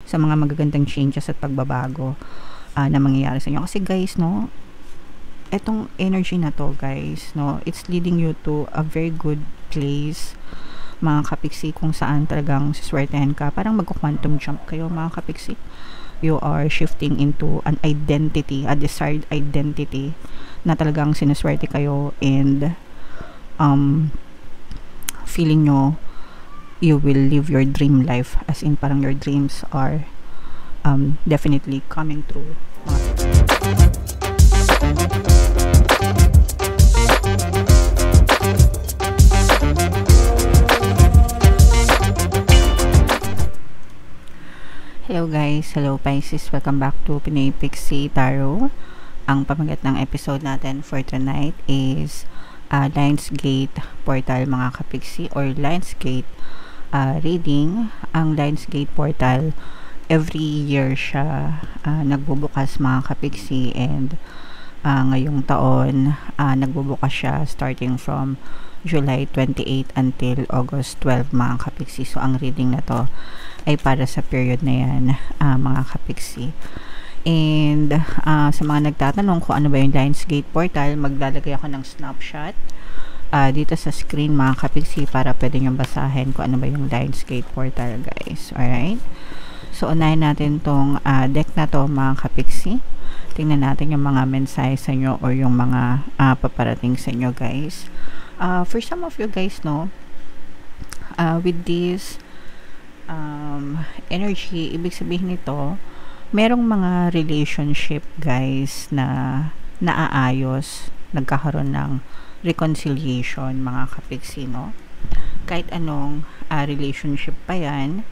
sa mga magagandang changes at pagbabago na mangyayari sa inyo. Kasi guys, no, etong energy na to guys, no, it's leading you to a very good place, mga kapiksi, kung saan talagang siswertehan ka. Parang mag-quantum jump kayo, mga kapiksi. You are shifting into an identity, a desired identity na talagang sinuswerte kayo, and feeling nyo you will live your dream life, as in parang your dreams are definitely coming true. Hello guys, hello Pisces, welcome back to Pinoy Pixie Tarot. Ang pamagat ng episode natin for tonight is Lionsgate Portal, mga kapiksi, or Lionsgate reading. Ang Lionsgate Portal, every year siya nagbubukas, mga kapiksi, and ngayong taon nagbubukas siya starting from July 28 until August 12, mga kapiksi. So ang reading na to ay para sa period na yan, mga kapiksi. And sa mga nagtatanong kung ano ba yung Lionsgate Portal, maglalagay ako ng snapshot dito sa screen, mga kapiksi, para pwede nyo basahin kung ano ba yung Lionsgate Portal, guys. Alright? So, unahin natin tong deck na to, mga kapiksi. Tingnan natin yung mga mensahe sa inyo or yung mga paparating sa inyo, guys. For some of you guys, no, with this energy, ibig sabihin nito, merong mga relationship, guys, na naaayos, nagkakaroon ng reconciliation, mga kapiksi, no? Kahit anong relationship pa yan,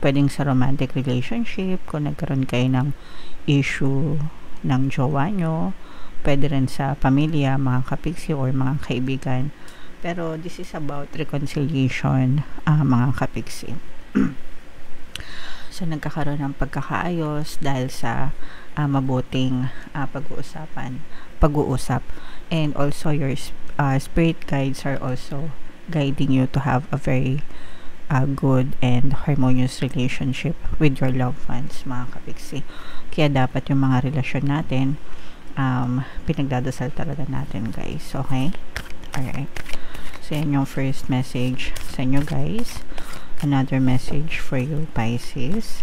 pwedeng sa romantic relationship, kung nagkaroon kayo ng issue ng jowa nyo, pwede rin sa pamilya, mga kapiksi, or mga kaibigan. Pero this is about reconciliation, mga kapiksi. So nagkakaroon ng pagkakaayos dahil sa mabuting pag-uusap, and also your spirit guides are also guiding you to have a very good and harmonious relationship with your loved ones, mga kapiksi. Kaya dapat yung mga relasyon natin pinagdadasal talaga natin, guys. Okay? Alright. So yan yung first message sa inyo, guys. Another message for you, Pisces.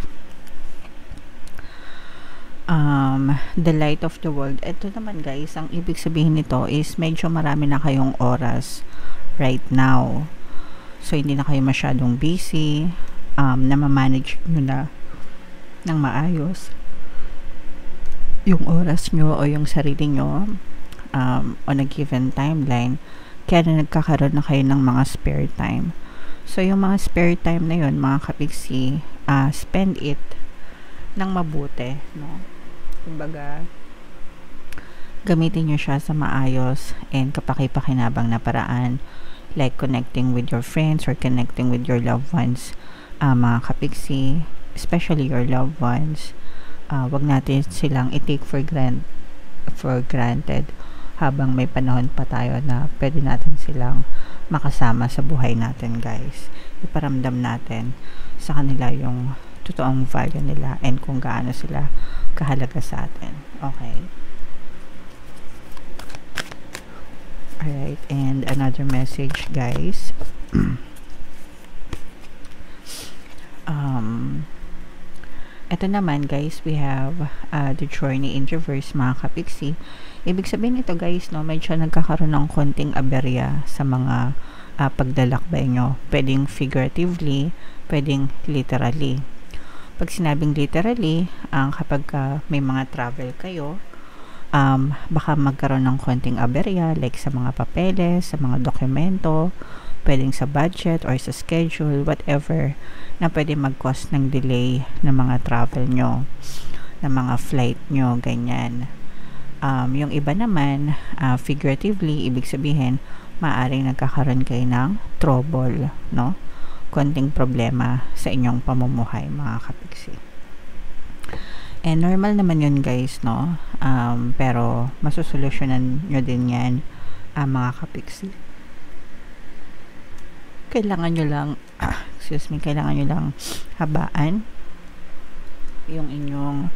The light of the world. Ito naman, guys, ang ibig sabihin nito is medyo marami na kayong oras right now. So hindi na kayo masyadong busy, na ma-manage nyo na ng maayos yung oras nyo o yung sarili nyo on a given timeline. Kaya na nagkakaroon na kayo ng mga spare time. So yung mga spare time na yun, mga kapiksi, spend it ng mabuti, no? Kumbaga, gamitin nyo siya sa maayos and kapaki-pakinabang na paraan, like connecting with your friends or connecting with your loved ones, mga kapiksi, especially your loved ones. Wag natin silang i-take for granted habang may panahon pa tayo na pwede natin silang makasama sa buhay natin, guys. Iparamdam natin sa kanila yung totoong value nila and kung gaano sila kahalaga sa atin. Okay? Alright, and another message, guys. Ito naman, guys, we have the journey in reverse, mga kapiksi. Ibig sabihin nito, guys, no, medyo nagkakaroon ng konting aberya sa mga paglalakbay nyo. Pwedeng figuratively, pwedeng literally. Pag sinabing literally, kapag may mga travel kayo, baka magkaroon ng konting aberya, like sa mga papeles, sa mga dokumento, pwedeng sa budget or sa schedule, whatever, na pwede mag-cause ng delay ng mga travel nyo, ng mga flight nyo, ganyan. Yung iba naman, figuratively, ibig sabihin, maaaring nagkakaroon kayo ng trouble, no? Konting problema sa inyong pamumuhay, mga kapiksi. And normal naman yun, guys, no? Pero masusolusyonan nyo din yan, mga kapiksi. kailangan nyo lang, kailangan nyo lang habaan yung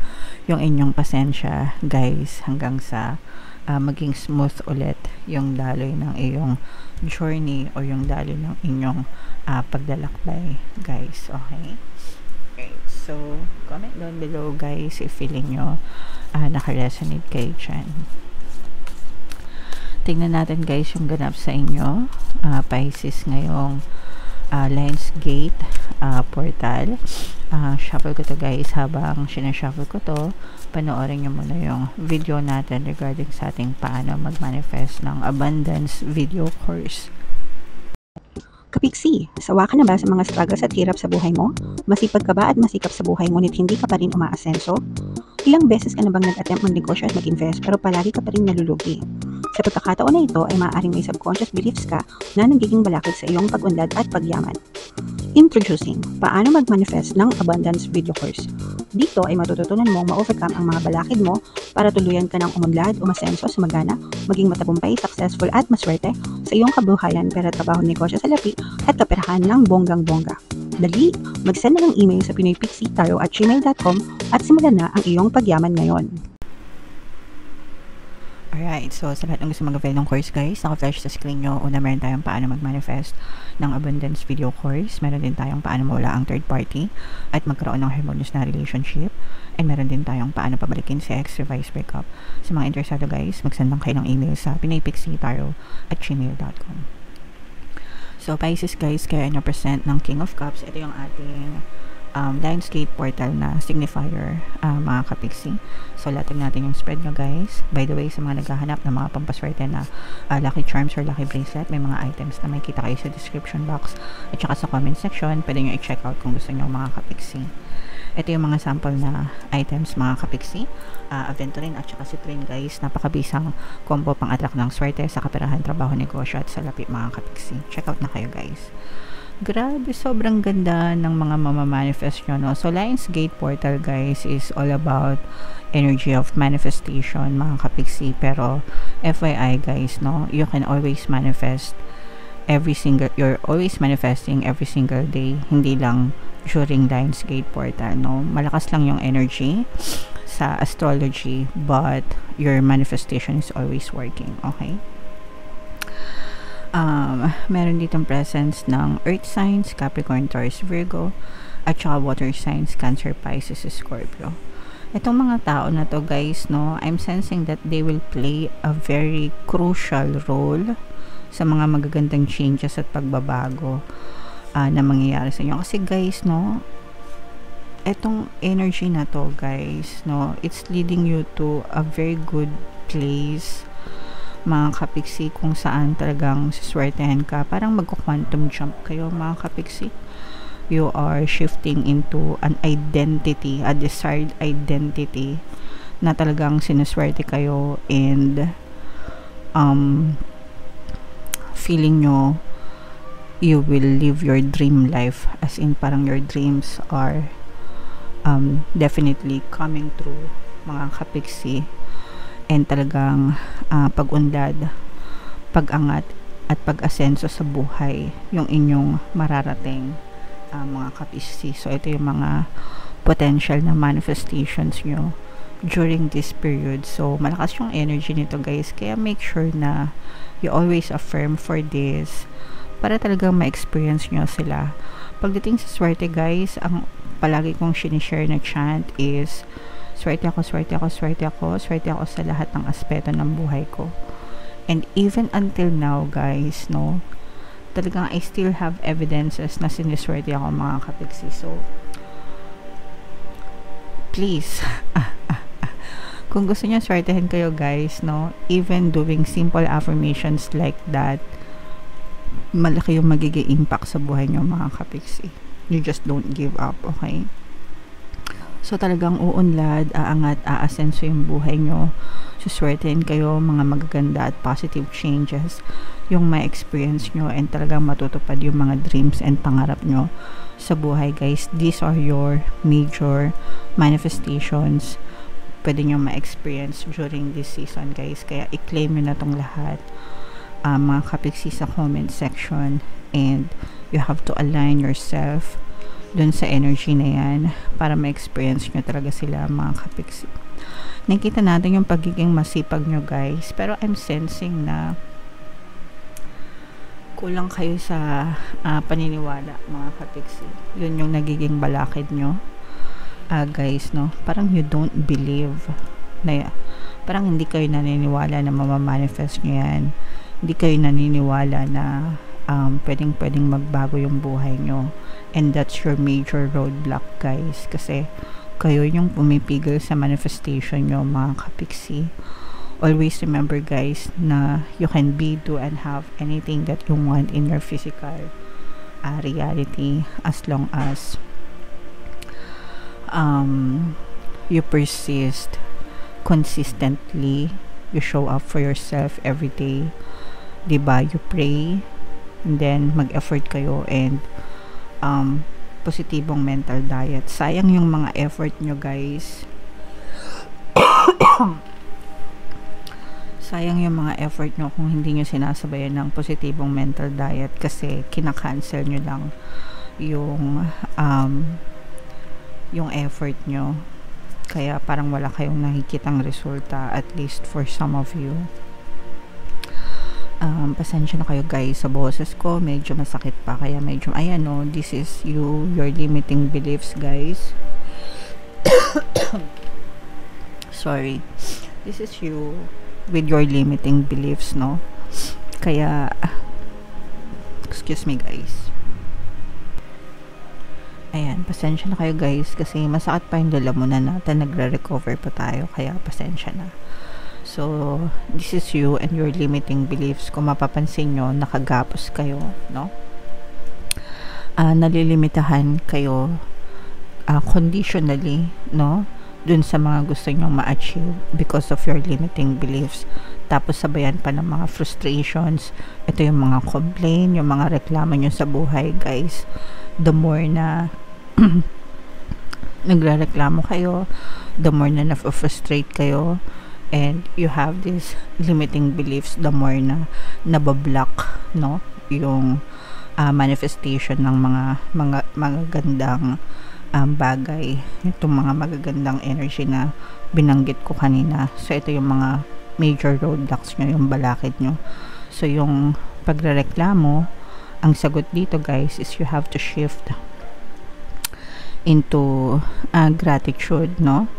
inyong pasensya, guys, hanggang sa maging smooth ulit yung daloy ng iyong journey o yung daloy ng inyong paglalakbay, guys. Okay? Okay. So, comment down below, guys, if feeling nyo naka-resonate kayo dyan. Tingnan natin, guys, yung ganap sa inyo, Pisces, ngayong Lionsgate portal. Shuffle ko to, guys. Habang sinashuffle ko to, panoorin nyo muna yung video natin regarding sa ating paano mag-manifest ng abundance video course. Kapiksi, sawa ka na ba sa mga struggles at hirap sa buhay mo? Masipag ka ba at masikap sa buhay ngunit hindi ka pa rin umaasenso? Ilang beses ka na bang nag-attempt magnegosyo at mag-invest pero palagi ka pa rin nalulugi? Sa pagkakataon na ito ay maaaring may subconscious beliefs ka na nagiging balakid sa iyong pag-unlad at pagyaman. Introducing, paano mag-manifest ng abundance video course. Dito ay matututunan mong ma-overcome ang mga balakid mo para tuluyan ka ng umunlad, umasenso, sumagana, maging matagumpay, successful at maswerte sa iyong kabuhayan, pera, trabaho, negosyo, salapi at kaperahan ng bonggang-bongga. Dali, mag-send na ng email sa pinoypixietaro@gmail.com at simulan na ang iyong pagyaman ngayon. Alright, so sa lahat ng gusto mag-avail ng course, guys, naka-flash sa screen nyo. Una, meron tayong paano mag-manifest ng abundance video course. Meron din tayong paano mawala ang third party at magkaroon ng harmonious na relationship. And meron din tayong paano pabalikin si ex, revise, breakup. Sa mga interesado, guys, mag-send lang kayo ng email sa pinoypixietaro@gmail.com. So, Pisces, guys, kaya nyo present ng King of Cups. Ito yung ating Lionsgate portal na signifier, mga kapiksi. So, latag natin yung spread nyo, guys. By the way, sa mga naghahanap ng mga pampaswerte na lucky charms or lucky bracelet, may mga items na may kita kayo sa description box at saka sa comment section. Pwede nyo i-check out kung gusto nyo, mga kapiksi. Ito yung mga sample na items, mga kapiksi. Aventurine at saka Citrine, guys. Napakabisang combo pang attract ng swerte sa kaperahan, trabaho, negosyo at salapi, mga kapiksi. Check out na kayo, guys. Grabe, sobrang ganda ng mga mamamanifest nyo, no? So, Lionsgate portal, guys, is all about energy of manifestation, mga kapiksi. Pero, FYI, guys, no? You can always manifest you're always manifesting every single day. Hindi lang during Lionsgate portal, no? Malakas lang yung energy sa astrology, but your manifestation is always working, okay? Meron ditong presence ng earth signs, Capricorn, Taurus, Virgo, at saka water signs, Cancer, Pisces, Scorpio. Itong mga tao na to, guys, no, I'm sensing that they will play a very crucial role sa mga magagandang changes at pagbabago na mangyayari sa inyo. Kasi, guys, no, etong energy na to, guys, no, it's leading you to a very good place, mga kapiksi, kung saan talagang siswertehan ka. Parang magko-quantum jump kayo, mga kapiksi. You are shifting into an identity, a desired identity na talagang sinuswerte kayo, and feeling nyo you will live your dream life, as in parang your dreams are definitely coming true, mga kapiksi. And talagang pag-unlad, pag-angat at pag-asenso sa buhay yung inyong mararating, mga kapiksi. So ito yung mga potential na manifestations nyo during this period. So malakas yung energy nito, guys, kaya make sure na you always affirm for this para talagang ma-experience nyo sila. Pagdating sa swerte, guys, ang palagi kong sinishare na chant is swerte ako, swerte ako, swerte ako, swerte ako sa lahat ng aspeto ng buhay ko. And even until now, guys, no, talagang I still have evidences na siniswerte ako, mga kapiksi. So, please, kung gusto niyo swertehin kayo, guys, no, even doing simple affirmations like that, malaki yung magiging impact sa buhay niyo, mga kapiksi. You just don't give up, okay? So, talagang uunlad, aangat, aasenso yung buhay nyo. Suswertein kayo, mga magaganda at positive changes yung ma-experience nyo, and talagang matutupad yung mga dreams and pangarap nyo sa buhay, guys. These are your major manifestations pwede nyo ma-experience during this season, guys. Kaya i-claim nyo na tong lahat. mga kapiksi sa comment section, and you have to align yourself dun sa energy na yan para ma-experience nyo talaga sila, mga kapiksi. Nakita natin yung pagiging masipag nyo, guys, pero I'm sensing na kulang kayo sa paniniwala, mga kapiksi. Yun yung nagiging balakid nyo, guys, no? Parang you don't believe na, parang hindi kayo naniniwala na mamamanifest nyo yan. Hindi kayo naniniwala na pwedeng magbago yung buhay nyo, and that's your major roadblock, guys, kasi kayo yung pumipigil sa manifestation nyo, mga kapiksi. Always remember, guys, na you can be, do, and have anything that you want in your physical reality, as long as you persist consistently, you show up for yourself every day, diba? You pray, and then mag-effort kayo, and positibong mental diet. Sayang yung mga effort nyo, guys. Sayang yung mga effort nyo kung hindi nyo sinasabayan ng positibong mental diet, kasi kinakancel nyo lang yung effort nyo. Kaya parang wala kayong nakikitang resulta, at least for some of you. Pasensya na kayo, guys, sa boses ko, medyo masakit pa, kaya medyo, ayan, no, this is you, your limiting beliefs, guys. Sorry, this is you with your limiting beliefs, no? Kaya, excuse me, guys. Ayan, pasensya na kayo, guys, kasi masakit pa yung lalamunan natin, nagre-recover pa tayo, kaya pasensya na. So, this is you and your limiting beliefs. Kung mapapansin nyo, nakagapos kayo, no? Nalilimitahan kayo conditionally, no? Dun sa mga gusto nyong ma-achieve because of your limiting beliefs. Tapos sabayan pa ng mga frustrations. Ito yung mga complaint, yung mga reklamo nyo sa buhay, guys. The more na nagre-reklamo kayo, the more na na-frustrate kayo, and you have these limiting beliefs, the more na nabablock, no, yung manifestation ng mga gandang bagay, itong mga magagandang energy na binanggit ko kanina. So ito yung mga major roadblocks nyo, yung balakid nyo. So yung pagrereklamo, ang sagot dito, guys, is you have to shift into gratitude, no?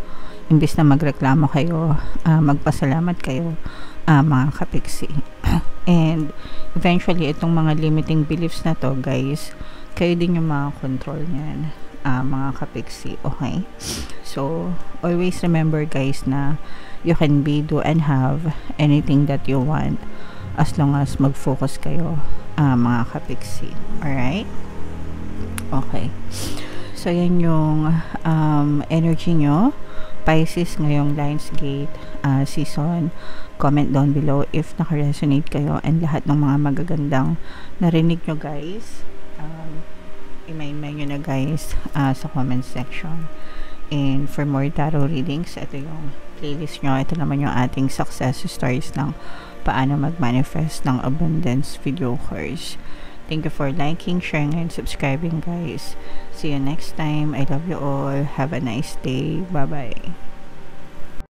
Imbis na magreklamo kayo, magpasalamat kayo, mga kapiksi. And eventually, itong mga limiting beliefs na to, guys, kayo din yung mga control niyan, mga kapiksi, okay? So always remember, guys, na you can be, do, and have anything that you want as long as mag-focus kayo, mga kapiksi. Alright? Okay. So yan yung energy nyo, Pisces, ngayong Lionsgate season. Comment down below if naka-resonate kayo, and lahat ng mga magagandang narinig nyo, guys, i-main nyo na, guys, sa comment section. And for more tarot readings, ito yung playlist nyo. Ito naman yung ating success stories ng paano mag-manifest ng abundance video course. Thank you for liking, sharing, and subscribing, guys. See you next time. I love you all. Have a nice day. Bye-bye.